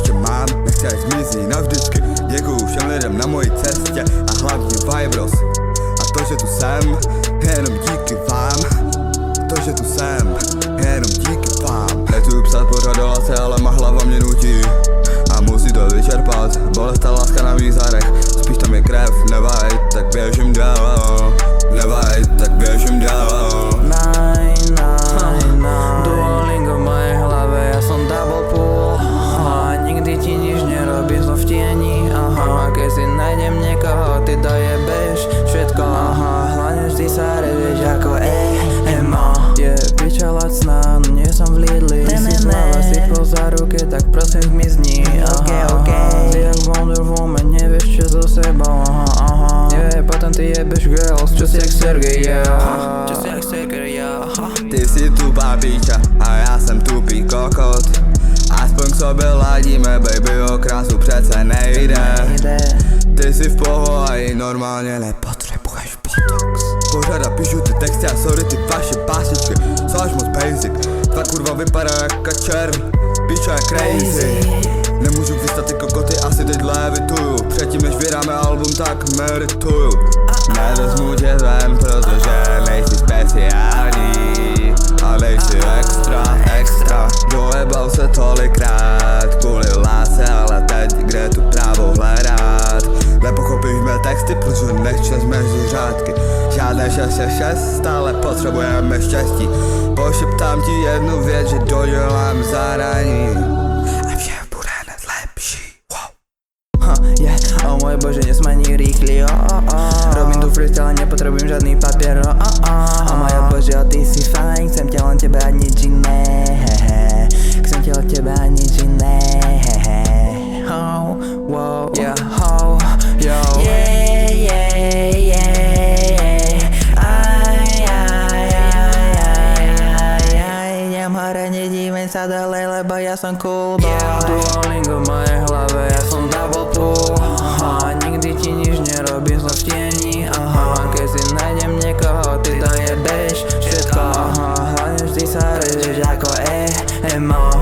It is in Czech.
ještě mám, nechci ať zmizí navždycky. Děkuju všem lidem na mojí cestě a hlavně Vibros. A to, že tu jsem, je jenom díky vám. To, že tu jsem, je jenom díky vám. Nechci psát pořád do lase, ale má hlava mě nutí a musí to vyčerpat. Bolest a láska na mých zádech, spíš tam je krev. Nevaj, tak běžím dál. Nevaj, tak běžím dál. Duolingo v mojej hlave, ja som double pull. Nikdy ti nič nerobí zlo v tieni. Keď si nájdem niekoho, ty dojebeš všetko. Hlavne vždy sa revieš ako emo. Je piča lacná, no nie som v Lidli. Si slava si za ruke, tak prosím zmizni. Ty jak Wonder Woman, nevieš čo so sebou. Potom ty jebeš girls, čo si jak Sergej, yeah. Čo si jak Sergej, yeah. Ty si tupá píča a já jsem tupý kokot. Aspoň k sobě ladíme, baby, o krásu přece nejde. Ty si v pohodě, normálně nepotřebuješ botox. Pořád píšu ty texty a sorry ty vaše pásničky, jsou až moc basic. Ta kurva vypadá jako červ, píča je crazy. Nemůžu vystat ty kokoty, asi teď levituju. Předtím než vydáme album, tak medituju. Nevezmu tě ven, protože nejsi speciální a nejsi extra. Dojebal se tolikrát kvůli lásce, ale teď kde tu právo hledat. Nepochopíš mé texty, protože nechčes mezi řádky. Žádné 666, stále potřebujeme štěstí. Pošeptám ti jednu věc, že dodělám zadaní a vše bude hned lepší. O môj bože, nesmaní rýchli, Robím tu freestyle, nepotrebujem žiadny papier, O moja bože, ty si fajn, chcem ťa len tebe a nič iné. Chcem ťa od teba a nič iné. Wow, yeah, yo. Idem hore, nedíveň sa ďalej, lebo ja som cool boy. Duolingo v mojej hlave, ja som double pull. Nikdy ti nič nerobí zlo v tieni. Keď si nájdem niekoho, ty dojebeš všetko. Hlavne vždy sa režeš ako emo.